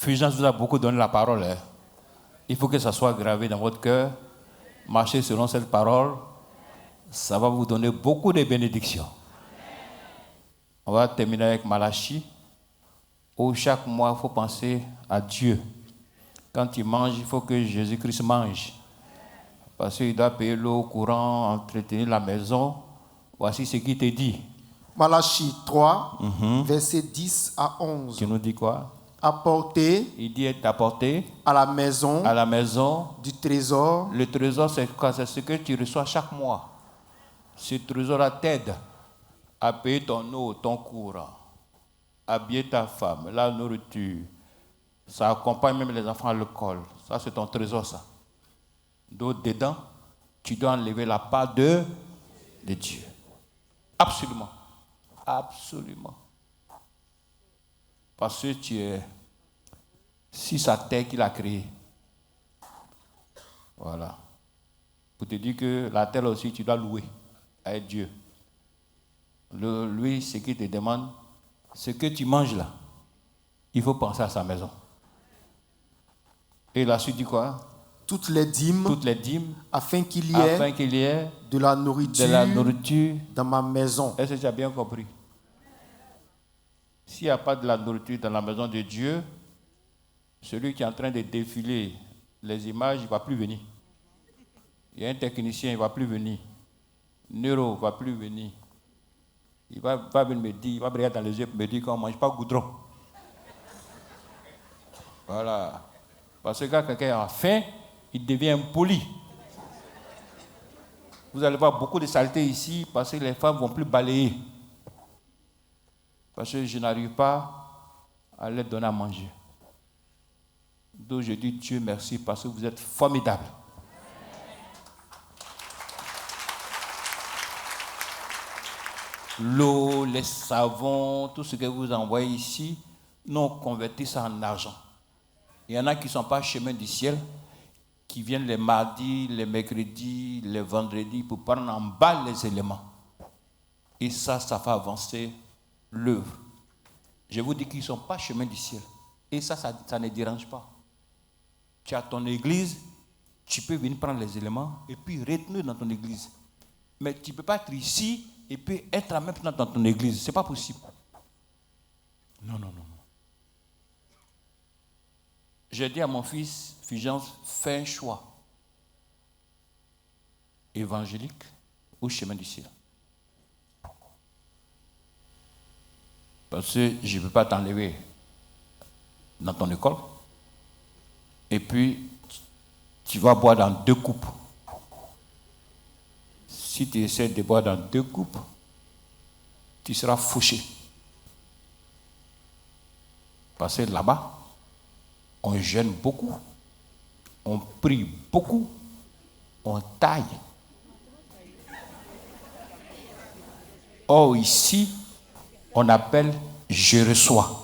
Fulgence vous a beaucoup donné la parole. Hein. Il faut que ça soit gravé dans votre cœur. Marchez selon cette parole. Ça va vous donner beaucoup de bénédictions. On va terminer avec Malachie, où chaque mois, il faut penser à Dieu. Quand il mange, il faut que Jésus-Christ mange. Parce qu'il doit payer l'eau courant, entretenir la maison. Voici ce qu'il te dit. Malachie 3, versets 10 à 11. Qui nous dit quoi? Apporter. Il dit d'apporter à la maison du trésor. Le trésor, c'est quoi? C'est ce que tu reçois chaque mois. Ce trésor-là t'aide à payer ton eau, ton courant, habiller ta femme, la nourriture. Ça accompagne même les enfants à l'école. Ça, c'est ton trésor, ça. Donc, dedans, tu dois enlever la part de Dieu. Absolument. Absolument. Parce que tu es... Si c'est terre qu'il a créée. Voilà. Pour te dire que la terre aussi, tu dois louer à Dieu. Lui, ce qu'il te demande, ce que tu manges là, il faut penser à sa maison. Et la suite dit quoi? Toutes les dîmes, afin qu'il y ait de la nourriture dans ma maison. Est-ce que tu as bien compris? S'il n'y a pas de la nourriture dans la maison de Dieu, celui qui est en train de défiler les images, il ne va plus venir. Il y a un technicien, il ne va plus venir. Neuro ne va plus venir. Il va venir me dire, il va regarder dans les yeux pour me dire qu'on ne mange pas goudron. Voilà. Parce que quand quelqu'un a faim, il devient impoli. Vous allez voir beaucoup de saleté ici parce que les femmes ne vont plus balayer. Parce que je n'arrive pas à leur donner à manger. Donc je dis Dieu merci parce que vous êtes formidables. L'eau, les savons, tout ce que vous envoyez ici, nous on convertit ça en argent. Il y en a qui ne sont pas chemin du ciel, qui viennent les mardis, les mercredis, les vendredis pour prendre en bas les éléments. Et ça fait avancer l'œuvre. Je vous dis qu'ils ne sont pas chemin du ciel. Et ça ne dérange pas. Tu as ton église, tu peux venir prendre les éléments et puis retenir dans ton église. Mais tu ne peux pas être ici et puis être en même temps dans ton église. Ce n'est pas possible. Non. J'ai dit à mon fils, Fulgence, fais un choix. Évangélique ou chemin du ciel. Parce que je ne peux pas t'enlever dans ton école. Et puis, tu vas boire dans 2 coupes. Si tu essaies de boire dans 2 coupes, tu seras fauché. Parce que là-bas, on jeûne beaucoup, on prie beaucoup, on taille. Or, ici, on appelle je reçois.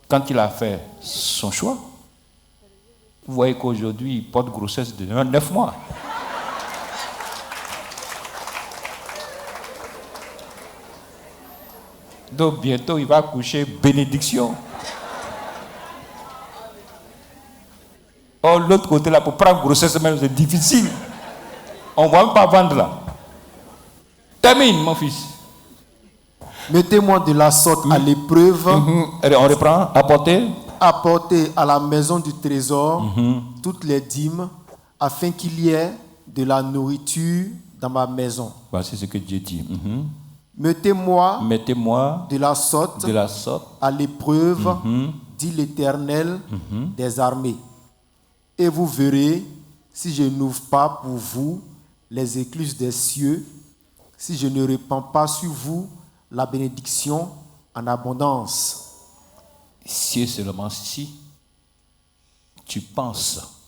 Quand il a fait son choix, vous voyez qu'aujourd'hui, il porte grossesse de 9 mois. Donc bientôt, il va accoucher bénédiction. Or, l'autre côté, là, pour prendre grossesse, même, c'est difficile. On ne va même pas vendre là. Termine, mon fils. Mettez-moi de la sorte à l'épreuve. On reprend. Apportez à la maison du trésor toutes les dîmes, afin qu'il y ait de la nourriture dans ma maison. Voici ce que Dieu dit. Mettez-moi de la sorte à l'épreuve, dit l'Éternel des armées. Et vous verrez si je n'ouvre pas pour vous les écluses des cieux, si je ne répands pas sur vous la bénédiction en abondance. Si et seulement si tu penses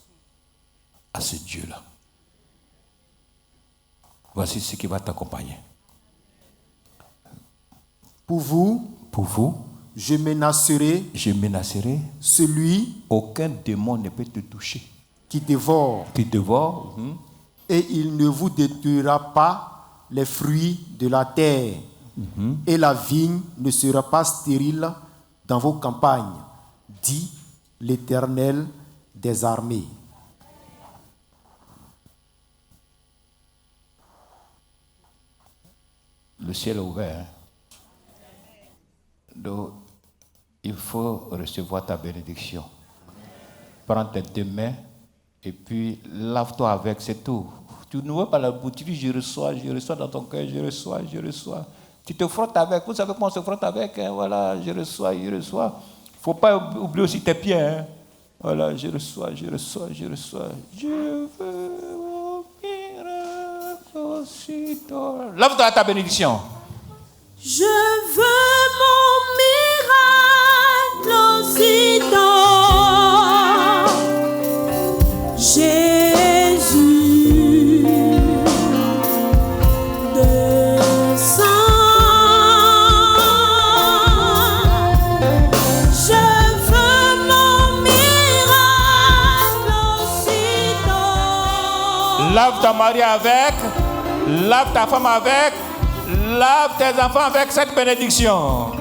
à ce Dieu-là, voici ce qui va t'accompagner. Pour vous, je menacerai celui aucun démon ne peut te toucher, qui dévore, et il ne vous détruira pas les fruits de la terre, et la vigne ne sera pas stérile dans vos campagnes, dit l'Éternel des armées. Le ciel est ouvert. Donc, il faut recevoir ta bénédiction. Prends tes deux mains et puis lave-toi avec, c'est tout. Tu ne vois pas la boutique, je reçois dans ton cœur, je reçois. Tu te frottes avec, vous savez comment on se frotte avec, hein? Voilà, je reçois. Il ne faut pas oublier aussi tes pieds. Hein? Voilà, je reçois. Je veux mon miracle aussitôt. Lave-toi à ta bénédiction. Je veux mon miracle aussitôt. Jésus descend. Je veux mon miracle aussitôt. Lave ta mari avec, lave ta femme avec, lave tes enfants avec cette bénédiction.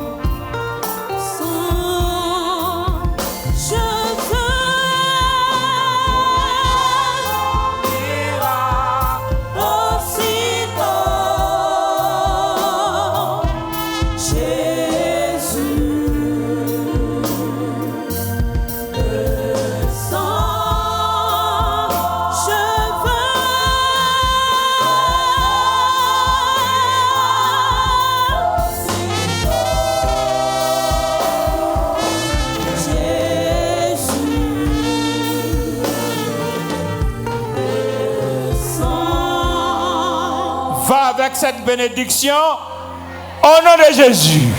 Va avec cette bénédiction au nom de Jésus.